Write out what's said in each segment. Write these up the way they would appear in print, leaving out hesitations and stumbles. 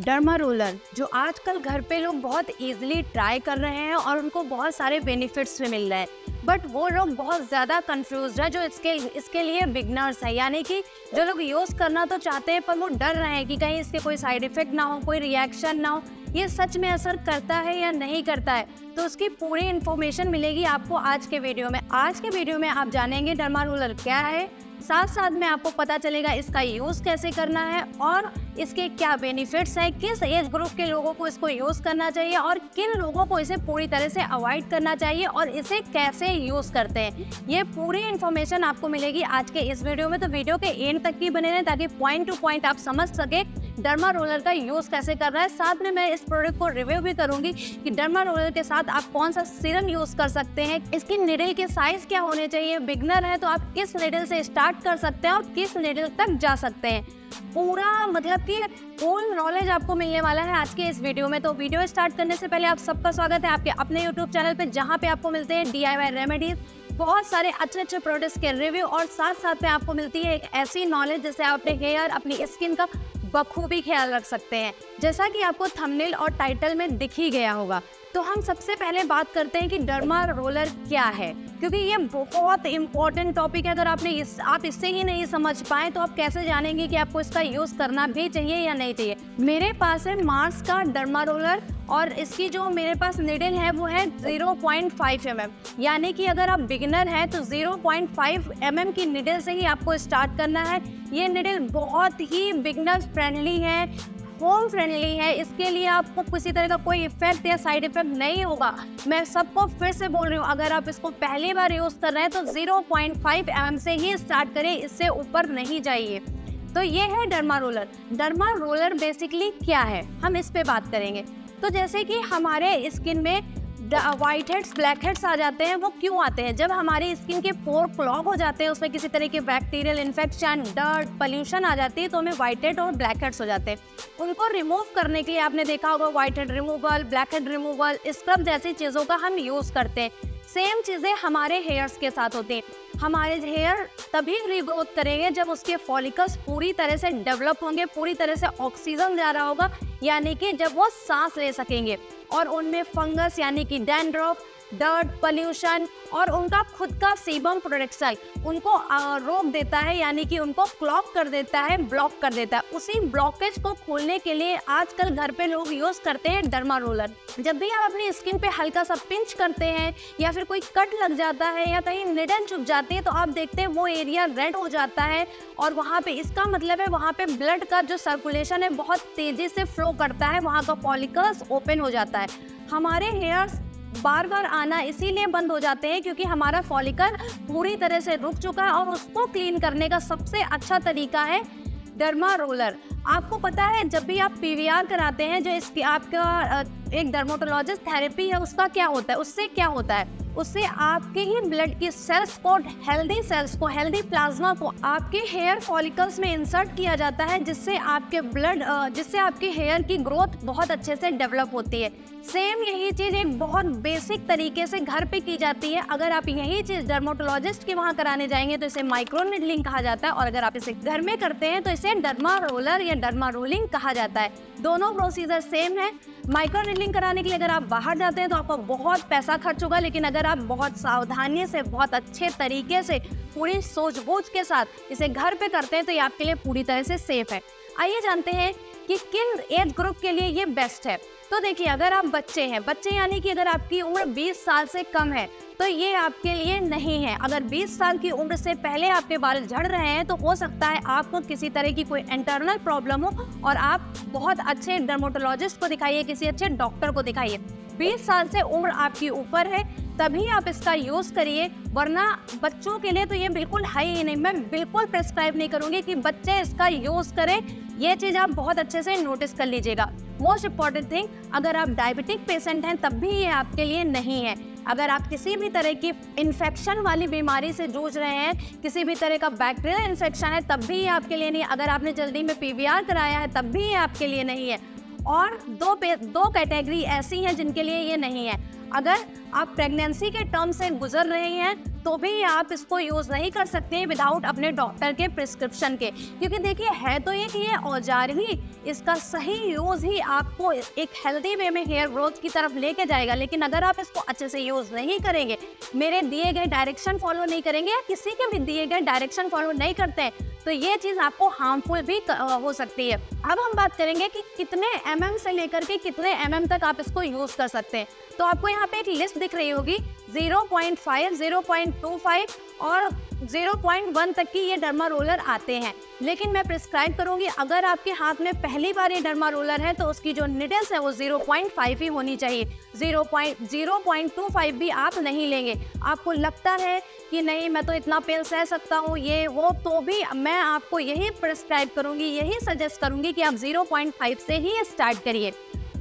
Derma roller जो आजकल घर पे लोग बहुत इजीली ट्राई कर रहे हैं और उनको बहुत सारे बेनिफिट्स भी मिल रहे हैं, बट वो लोग बहुत ज़्यादा कंफ्यूज है जो इसके लिए बिगनर्स है, यानी कि जो लोग यूज़ करना तो चाहते हैं पर वो डर रहे हैं कि कहीं इसके कोई साइड इफ़ेक्ट ना हो, कोई रिएक्शन ना हो, ये सच में असर करता है या नहीं करता है। तो उसकी पूरी इन्फॉर्मेशन मिलेगी आपको आज के वीडियो में। आज के वीडियो में आप जानेंगे डर्मा रोलर क्या है, साथ साथ में आपको पता चलेगा इसका यूज़ कैसे करना है और इसके क्या बेनिफिट्स हैं, किस एज ग्रुप के लोगों को इसको यूज़ करना चाहिए और किन लोगों को इसे पूरी तरह से अवॉइड करना चाहिए और इसे कैसे यूज़ करते हैं। ये पूरी इन्फॉर्मेशन आपको मिलेगी आज के इस वीडियो में, तो वीडियो के एंड तक ही बने रहें ताकि पॉइंट टू पॉइंट आप समझ सके डर्मा रोलर का यूज़ कैसे कर रहा है। साथ में मैं इस प्रोडक्ट को रिव्यू भी करूंगी कि डर्मा रोलर के साथ आप कौन सा सीरम यूज़ कर सकते हैं, इसकी निडल के साइज़ क्या होने चाहिए, बिगनर है तो आप किस निडल से स्टार्ट कर सकते हैं और किस निडल तक जा सकते हैं। पूरा मतलब कि फुल नॉलेज आपको मिलने वाला है आज के इस वीडियो में। तो वीडियो स्टार्ट करने से पहले आप सबका स्वागत है आपके अपने यूट्यूब चैनल पे, जहाँ पे आपको मिलते हैं DIY रेमेडीज, बहुत सारे अच्छे प्रोडक्ट्स के रिव्यू और साथ साथ में आपको मिलती है एक ऐसी नॉलेज जिससे आप अपने हेयर, अपनी स्किन का बखूबी ख्याल रख सकते हैं, जैसा कि आपको थंबनेल और टाइटल में दिख ही गया होगा। तो हम सबसे पहले बात करते हैं कि डर्मा रोलर क्या है, क्योंकि ये बहुत इंपॉर्टेंट टॉपिक है। अगर आप इससे ही नहीं समझ पाए तो आप कैसे जानेंगे कि आपको इसका यूज़ करना भी चाहिए या नहीं चाहिए। मेरे पास है मार्स का डर्मा रोलर और इसकी जो मेरे पास निडल है वो है 0.5 mm, यानी कि अगर आप बिगिनर हैं तो 0.5 mm की निडल से ही आपको स्टार्ट करना है। ये निडल बहुत ही बिगिनर फ्रेंडली है, होम फ्रेंडली है, इसके लिए आपको किसी तरह का कोई इफेक्ट या साइड इफेक्ट नहीं होगा। मैं सबको फिर से बोल रही हूँ, अगर आप इसको पहली बार यूज़ कर रहे हैं तो 0.5 mm से ही स्टार्ट करें, इससे ऊपर नहीं जाइए। तो ये है derma roller. Derma roller basically क्या है, हम इस पे बात करेंगे। तो जैसे कि हमारे स्किन में वाइट हेड्स, ब्लैक हेड्स आ जाते हैं, वो क्यों आते हैं? जब हमारी स्किन के पोर क्लॉग हो जाते हैं, उसमें किसी तरह के बैक्टीरियल इन्फेक्शन, डर्ट, पोल्यूशन आ जाती है, तो हमें वाइट हेड और ब्लैक हेड्स हो जाते हैं। उनको रिमूव करने के लिए आपने देखा होगा white head removal, black head removal, scrub जैसी चीज़ों का हम यूज़ करते हैं। सेम चीज़ें हमारे हेयर्स के साथ होती हैं। हमारे हेयर तभी रीग्रोथ करेंगे जब उसके फॉलिकल्स पूरी तरह से डेवलप होंगे, पूरी तरह से ऑक्सीजन जा रहा होगा, यानी कि जब वो सांस ले सकेंगे और उनमें फंगस यानी कि डैंड्रफ, डर्ट, पोल्यूशन और उनका खुद का सीबम प्रोडक्शन उनको रोक देता है, यानी कि उनको क्लॉग कर देता है, ब्लॉक कर देता है। उसी ब्लॉकेज को खोलने के लिए आजकल घर पे लोग यूज़ करते हैं डर्मा रोलर। जब भी आप अपनी स्किन पे हल्का सा पिंच करते हैं या फिर कोई कट लग जाता है या कहीं निडल चुभ जाती है तो आप देखते हैं वो एरिया रेड हो जाता है और वहाँ पे इसका मतलब है वहाँ पे ब्लड का जो सर्कुलेशन है बहुत तेज़ी से फ्लो करता है, वहाँ का फॉलिकल्स ओपन हो जाता है। हमारे हेयर्स बार बार आना इसीलिए बंद हो जाते हैं क्योंकि हमारा फॉलिकल पूरी तरह से रुक चुका है और उसको क्लीन करने का सबसे अच्छा तरीका है डर्मा रोलर। आपको पता है जब भी आप PVR कराते हैं, जो इसकी आपका एक डर्मेटोलॉजिस्ट थेरेपी है, उसका क्या होता है, उससे क्या होता है, उससे आपके ही ब्लड की सेल्स को, हेल्दी प्लाज्मा को आपके हेयर फॉलिकल्स में इंसर्ट किया जाता है, जिससे आपके हेयर की ग्रोथ बहुत अच्छे से डेवलप होती है। सेम यही चीज़ एक बहुत बेसिक तरीके से घर पे की जाती है। अगर आप यही चीज़ डर्मेटोलॉजिस्ट के वहाँ कराने जाएंगे तो इसे माइक्रो निडलिंग कहा जाता है और अगर आप इसे घर में करते हैं तो इसे डर्मा रोलर या डर्मा रोलिंग कहा जाता है। दोनों प्रोसीजर सेम है। माइक्रो निडलिंग कराने के लिए अगर आप बाहर जाते हैं तो आपको बहुत पैसा खर्च होगा, लेकिन अगर आप बहुत सावधानी से, बहुत अच्छे तरीके से, पूरी सूझबूझ के साथ इसे घर पे करते हैं तो ये आपके लिए पूरी तरह से सेफ है। आइए जानते हैं कि किन एज ग्रुप के लिए ये बेस्ट है। तो देखिए, अगर आप बच्चे यानी कि अगर आपकी उम्र 20 साल से कम है तो ये आपके लिए नहीं है। अगर 20 साल की उम्र से पहले आपके बाल झड़ रहे हैं तो हो सकता है आपको किसी तरह की कोई इंटरनल प्रॉब्लम हो और आप बहुत अच्छे डर्मेटोलॉजिस्ट को दिखाइए, किसी अच्छे डॉक्टर को दिखाइए। 20 साल से उम्र आपकी ऊपर है तभी आप इसका यूज़ करिए, वरना बच्चों के लिए तो ये बिल्कुल है ही नहीं। मैं बिल्कुल प्रेस्क्राइब नहीं करूँगी कि बच्चे इसका यूज़ करें, ये चीज़ आप बहुत अच्छे से नोटिस कर लीजिएगा। मोस्ट इम्पॉर्टेंट थिंग, अगर आप डायबिटिक पेशेंट हैं तब भी ये आपके लिए नहीं है। अगर आप किसी भी तरह की इन्फेक्शन वाली बीमारी से जूझ रहे हैं, किसी भी तरह का बैक्टीरियल इन्फेक्शन है, तब भी ये आपके लिए नहीं है। अगर आपने जल्दी में PVR कराया है तब भी ये आपके लिए नहीं है। और दो कैटेगरी ऐसी हैं जिनके लिए ये नहीं है। अगर आप प्रेगनेंसी के टर्म से गुजर रहे हैं तो भी आप इसको यूज़ नहीं कर सकते विदाउट अपने डॉक्टर के प्रिस्क्रिप्शन के, क्योंकि देखिए है तो ये कि ये औजार ही इसका सही यूज़ ही आपको एक हेल्दी वे में हेयर ग्रोथ की तरफ लेके जाएगा। लेकिन अगर आप इसको अच्छे से यूज़ नहीं करेंगे, मेरे दिए गए डायरेक्शन फॉलो नहीं करेंगे या किसी के भी दिए गए डायरेक्शन फॉलो नहीं करते हैं, तो ये चीज़ आपको हार्मफुल भी हो सकती है। अब हम बात करेंगे कि कितने mm से लेकर के कितने mm तक आप इसको यूज़ कर सकते हैं। तो आपको यहाँ पे एक लिस्ट दिख रही होगी, 0.5, 0.25 और 0.1 तक की ये डर्मा रोलर आते हैं। लेकिन मैं प्रिस्क्राइब करूँगी, अगर आपके हाथ में पहली बार ये डर्मा रोलर है तो उसकी जो निडल्स है वो 0.5 ही होनी चाहिए। 0.25 भी आप नहीं लेंगे। आपको लगता है कि नहीं मैं तो इतना पेन सह सकता हूँ ये वो, तो भी मैं आपको यही प्रिस्क्राइब करूँगी, यही सजेस्ट करूँगी कि आप 0.5 से ही स्टार्ट करिए।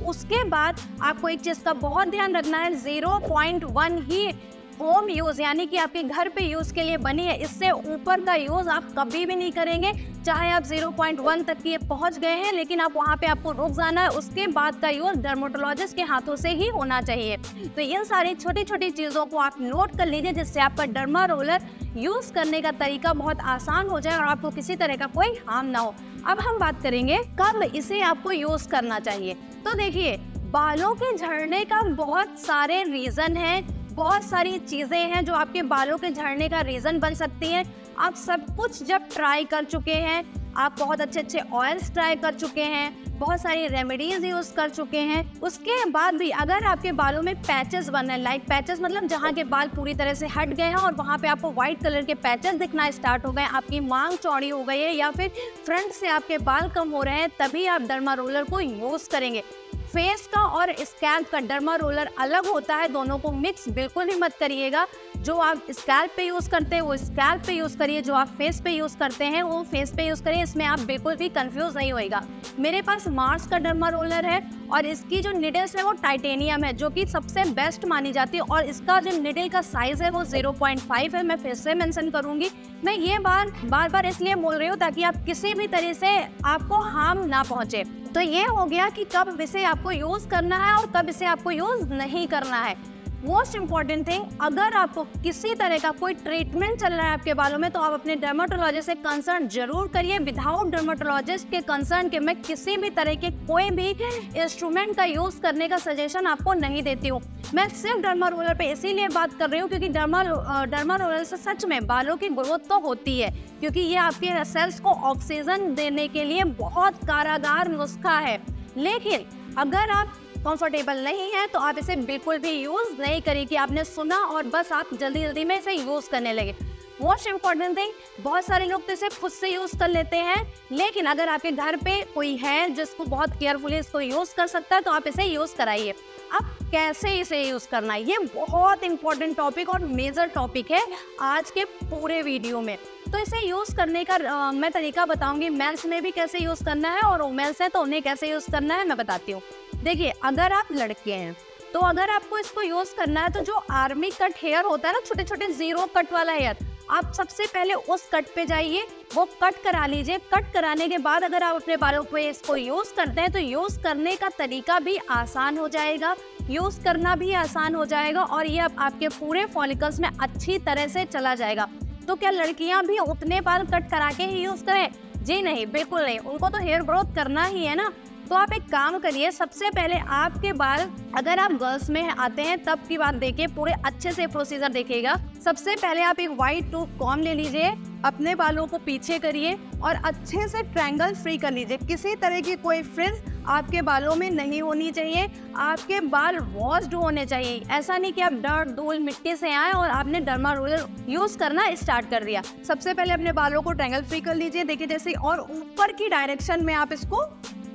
उसके बाद आपको एक चीज़ का बहुत ध्यान रखना है, 0.1 ही होम यूज़ यानी कि आपके घर पे यूज़ के लिए बनी है। इससे ऊपर का यूज़ आप कभी भी नहीं करेंगे। चाहे आप 0.1 तक ये पहुंच गए हैं, लेकिन आप वहाँ पे आपको रुक जाना है। उसके बाद का यूज़ डर्मेटोलॉजिस्ट के हाथों से ही होना चाहिए। तो इन सारी छोटी छोटी चीज़ों को आप नोट कर लीजिए, जिससे आपका डर्मा रोलर यूज़ करने का तरीका बहुत आसान हो जाए और आपको किसी तरह का कोई हार्म ना हो। अब हम बात करेंगे कब इसे आपको यूज़ करना चाहिए। तो देखिए, बालों के झड़ने का बहुत सारे रीज़न हैं, बहुत सारी चीज़ें हैं जो आपके बालों के झड़ने का रीज़न बन सकती हैं। आप सब कुछ जब ट्राई कर चुके हैं, आप बहुत अच्छे अच्छे ऑयल्स ट्राई कर चुके हैं, बहुत सारी रेमेडीज़ यूज़ कर चुके हैं, उसके बाद भी अगर आपके बालों में पैचेस बन रहे हैं, लाइक पैचेस मतलब जहाँ के बाल पूरी तरह से हट गए हैं और वहाँ पे आपको व्हाइट कलर के पैचेस दिखना स्टार्ट हो गए, आपकी मांग चौड़ी हो गई है या फिर फ्रंट से आपके बाल कम हो रहे हैं, तभी आप डर्मा रोलर को यूज़ करेंगे। फेस का और स्कैल्प का डर्मा रोलर अलग होता है, दोनों को मिक्स बिल्कुल भी मत करिएगा। जो आप स्कैल्प पे यूज़ करते हैं वो स्कैल्प पे यूज़ करिए, जो आप फेस पे यूज़ करते हैं वो फेस पे यूज़ करिए। इसमें आप बिल्कुल भी कंफ्यूज नहीं होएगा। मेरे पास मार्स का डर्मा रोलर है और इसकी जो निडल्स है वो टाइटेनियम है, जो कि सबसे बेस्ट मानी जाती है, और इसका जो निडल का साइज़ है वो 0.5 है। मैं फिर से मेंशन करूँगी, मैं ये बार बार इसलिए बोल रही हूँ ताकि आप किसी भी तरह से आपको हार्म ना पहुँचे। तो ये हो गया कि कब इसे आपको यूज़ करना है और कब इसे आपको यूज़ नहीं करना है। मोस्ट इम्पॉर्टेंट थिंग, अगर आपको किसी तरह का कोई ट्रीटमेंट चल रहा है आपके बालों में, तो आप अपने डर्मेटोलॉजिस्ट से कंसर्न जरूर करिए। विदाउट डर्मेटोलॉजिस्ट के कंसर्न के मैं किसी भी तरह के कोई भी इंस्ट्रूमेंट का यूज़ करने का सजेशन आपको नहीं देती हूँ। मैं सिर्फ डर्मा रोलर पे इसीलिए बात कर रही हूँ क्योंकि डर्मा रोलर से सच में बालों की ग्रोथ तो होती है, क्योंकि ये आपके सेल्स को ऑक्सीजन देने के लिए बहुत कारगर नुस्खा है। लेकिन अगर आप कंफर्टेबल नहीं है तो आप इसे बिल्कुल भी यूज़ नहीं करिए कि आपने सुना और बस आप जल्दी जल्दी में इसे यूज़ करने लगे। मोस्ट इम्पॉर्टेंट थिंग, बहुत सारे लोग तो इसे खुद से यूज़ कर लेते हैं, लेकिन अगर आपके घर पे कोई है जिसको बहुत केयरफुली इसको यूज़ कर सकता है तो आप इसे यूज़ कराइए। अब कैसे इसे यूज़ करना है, ये बहुत इंपॉर्टेंट टॉपिक और मेजर टॉपिक है आज के पूरे वीडियो में। तो इसे यूज़ करने का मैं तरीका बताऊंगी। मेल्स में भी कैसे यूज़ करना है और वुमेन्स है तो उन्हें कैसे यूज़ करना है मैं बताती हूँ। देखिए, अगर आप लड़के हैं तो अगर आपको इसको यूज़ करना है तो जो आर्मी कट हेयर होता है ना, छोटे छोटे जीरो कट वाला हेयर, आप सबसे पहले उस कट पे जाइए, वो कट करा लीजिए। कट कराने के बाद अगर आप अपने बालों पे इसको यूज़ करते हैं तो यूज़ करने का तरीका भी आसान हो जाएगा, यूज़ करना भी आसान हो जाएगा और ये आपके पूरे फॉलिकल्स में अच्छी तरह से चला जाएगा। तो क्या लड़कियां भी उतने बाल कट करा के ही यूज़ करें? जी नहीं, बिल्कुल नहीं। उनको तो हेयर ग्रोथ करना ही है ना। तो आप एक काम करिए, सबसे पहले आपके बाल, अगर आप गर्ल्स में आते हैं तब की बात देखिए, पूरे अच्छे से प्रोसीजर देखिएगा। सबसे पहले आप एक वाइट टूथ कॉम्ब ले लीजिए, अपने बालों को पीछे करिए और अच्छे से ट्रायंगल फ्री कर लीजिए। किसी तरह की कोई फ्रिंज आपके बालों में नहीं होनी चाहिए। आपके बाल वॉश्ड होने चाहिए। ऐसा नहीं कि आप डर्ट, धूल, मिट्टी से आए और आपने डर्मा रोलर यूज़ करना स्टार्ट कर दिया। सबसे पहले अपने बालों को ट्रायंगल फ्री कर लीजिए, देखिए जैसे, और ऊपर की डायरेक्शन में आप इसको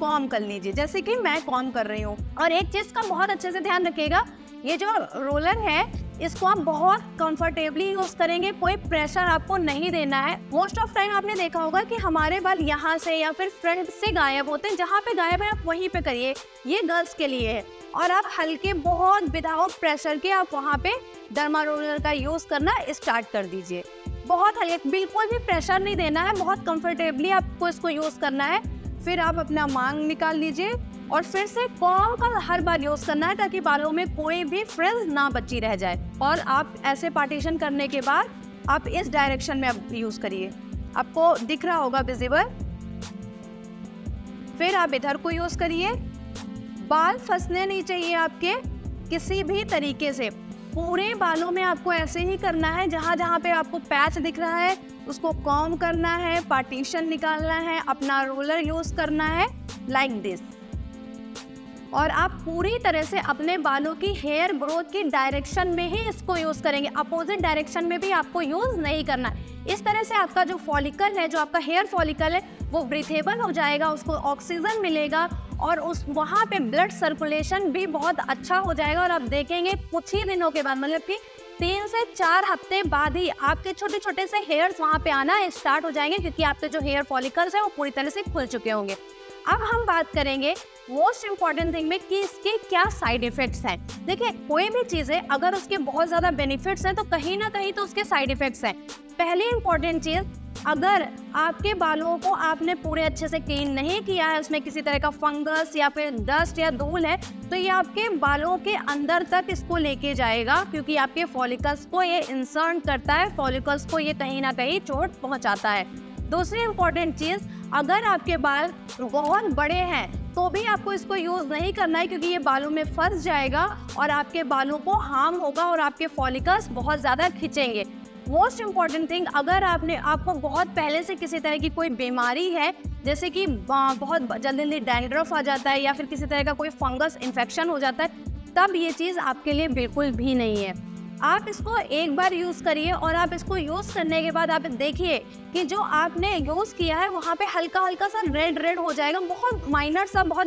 कॉम्ब कर लीजिए, जैसे कि मैं कॉम्ब कर रही हूँ। और एक चीज़ का बहुत अच्छे से ध्यान रखिएगा, ये जो रोलर है इसको आप बहुत कंफर्टेबली यूज़ करेंगे, कोई प्रेशर आपको नहीं देना है। मोस्ट ऑफ टाइम आपने देखा होगा कि हमारे बाल यहाँ से या फिर फ्रंट से गायब होते हैं, जहाँ पे गायब है आप वहीं पे करिए, ये गर्ल्स के लिए है। और आप हल्के, बहुत विदाउट प्रेशर के आप वहाँ पे डर्मा रोलर का यूज़ करना स्टार्ट कर दीजिए। बहुत हल्के, बिल्कुल भी प्रेशर नहीं देना है, बहुत कंफर्टेबली आपको इसको यूज़ करना है। फिर आप अपना मांग निकाल लीजिए और फिर से कॉम्ब का हर बार यूज़ करना है ताकि बालों में कोई भी फ्रिंज ना बची रह जाए। और आप ऐसे पार्टीशन करने के बाद आप इस डायरेक्शन में आप यूज़ करिए, आपको दिख रहा होगा विजिबल। फिर आप इधर को यूज़ करिए। बाल फंसने नहीं चाहिए आपके किसी भी तरीके से। पूरे बालों में आपको ऐसे ही करना है, जहाँ जहाँ पे आपको पैच दिख रहा है उसको कॉम्ब करना है, पार्टीशन निकालना है, अपना रोलर यूज़ करना है लाइक दिस। और आप पूरी तरह से अपने बालों की हेयर ग्रोथ की डायरेक्शन में ही इसको यूज़ करेंगे, अपोजिट डायरेक्शन में भी आपको यूज़ नहीं करना है। इस तरह से आपका जो फॉलिकल है, जो आपका हेयर फॉलिकल है, वो ब्रीथेबल हो जाएगा, उसको ऑक्सीजन मिलेगा और उस वहाँ पे ब्लड सर्कुलेशन भी बहुत अच्छा हो जाएगा। और आप देखेंगे कुछ ही दिनों के बाद, मतलब कि 3 से 4 हफ्ते बाद ही आपके छोटे छोटे से हेयर्स वहाँ पे आना स्टार्ट हो जाएंगे, क्योंकि आपके जो हेयर फॉलिकल्स है वो पूरी तरह से खुल चुके होंगे। अब हम बात करेंगे मोस्ट इम्पॉर्टेंट थिंग में कि इसके क्या साइड इफेक्ट्स हैं। देखिए, कोई भी चीज़ है अगर उसके बहुत ज़्यादा बेनिफिट्स हैं तो कहीं ना कहीं तो उसके साइड इफेक्ट्स हैं। पहली इंपॉर्टेंट चीज़, अगर आपके बालों को आपने पूरे अच्छे से क्लीन नहीं किया है, उसमें किसी तरह का फंगस या फिर डस्ट या धूल है, तो ये आपके बालों के अंदर तक इसको लेके जाएगा, क्योंकि आपके फॉलिकल्स को ये इंसर्ट करता है, फॉलिकल्स को ये कहीं ना कहीं चोट पहुंचाता है। दूसरी इंपॉर्टेंट चीज़, अगर आपके बाल बहुत बड़े हैं तो भी आपको इसको यूज़ नहीं करना है, क्योंकि ये बालों में फंस जाएगा और आपके बालों को हार्म होगा और आपके फॉलिकल्स बहुत ज़्यादा खिंचेंगे। मोस्ट इम्पॉर्टेंट थिंग, अगर आपको बहुत पहले से किसी तरह की कोई बीमारी है, जैसे कि बहुत जल्दी डैंड्रफ आ जाता है या फिर किसी तरह का कोई फंगस इन्फेक्शन हो जाता है, तब ये चीज़ आपके लिए बिल्कुल भी नहीं है। आप इसको एक बार यूज़ करिए और आप इसको यूज़ करने के बाद आप देखिए कि जो आपने यूज़ किया है वहाँ पे हल्का हल्का सा रेड हो जाएगा, बहुत माइनर सा, बहुत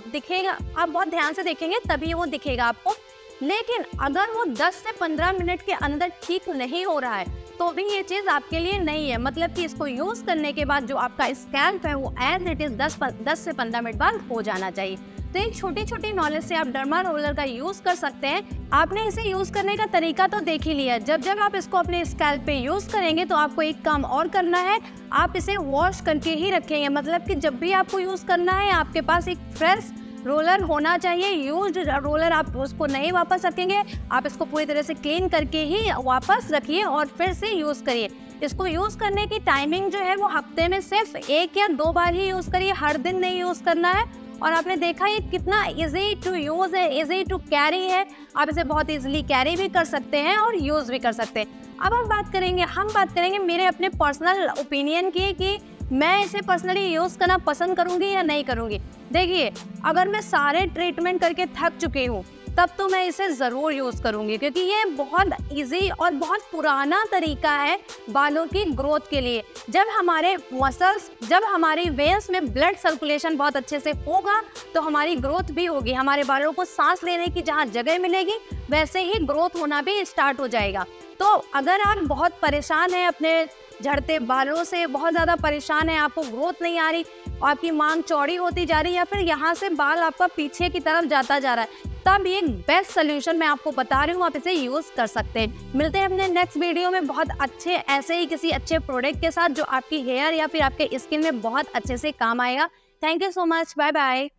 दिखेगा। आप बहुत ध्यान से देखेंगे तभी वो दिखेगा आपको। लेकिन अगर वो 10 से 15 मिनट के अंदर ठीक नहीं हो रहा है तो भी ये चीज़ आपके लिए नहीं है। मतलब कि इसको यूज़ करने के बाद जो आपका स्कैल्प है वो एज इट इज़ 10 से 15 मिनट बाद हो जाना चाहिए। तो एक छोटी छोटी नॉलेज से आप डर्मा रोलर का यूज़ कर सकते हैं। आपने इसे यूज़ करने का तरीका तो देख ही लिया। जब जब आप इसको अपने स्कैल्प पे यूज़ करेंगे तो आपको एक काम और करना है, आप इसे वॉश करके ही रखेंगे। मतलब कि जब भी आपको यूज़ करना है आपके पास एक फ्रेश रोलर होना चाहिए। यूज्ड रोलर आप उसको नहीं वापस रखेंगे, आप इसको पूरी तरह से क्लीन करके ही वापस रखिए और फिर से यूज़ करिए। इसको यूज़ करने की टाइमिंग जो है वो हफ्ते में सिर्फ 1 या 2 बार ही यूज़ करिए, हर दिन नहीं यूज़ करना है। और आपने देखा ये कितना इजी टू यूज़ है, इजी टू कैरी है। आप इसे बहुत इजीली कैरी भी कर सकते हैं और यूज़ भी कर सकते हैं। अब हम बात करेंगे मेरे अपने पर्सनल ओपिनियन की कि मैं इसे पर्सनली यूज़ करना पसंद करूँगी या नहीं करूँगी। देखिए, अगर मैं सारे ट्रीटमेंट करके थक चुकी हूँ तब तो मैं इसे ज़रूर यूज़ करूँगी, क्योंकि ये बहुत इजी और बहुत पुराना तरीका है बालों की ग्रोथ के लिए। जब हमारे मसल्स, जब हमारी वेन्स में ब्लड सर्कुलेशन बहुत अच्छे से होगा तो हमारी ग्रोथ भी होगी। हमारे बालों को सांस लेने की जहाँ जगह मिलेगी वैसे ही ग्रोथ होना भी स्टार्ट हो जाएगा। तो अगर आप बहुत परेशान हैं अपने झड़ते बालों से, बहुत ज़्यादा परेशान है, आपको ग्रोथ नहीं आ रही, आपकी मांग चौड़ी होती जा रही है या फिर यहाँ से बाल आपका पीछे की तरफ जाता जा रहा है, तब ये बेस्ट सोल्यूशन मैं आपको बता रही हूँ, आप इसे यूज़ कर सकते हैं। मिलते हैं अपने नेक्स्ट वीडियो में बहुत अच्छे ऐसे ही किसी अच्छे प्रोडक्ट के साथ जो आपकी हेयर या फिर आपके स्किन में बहुत अच्छे से काम आएगा। Thank you so much, bye bye.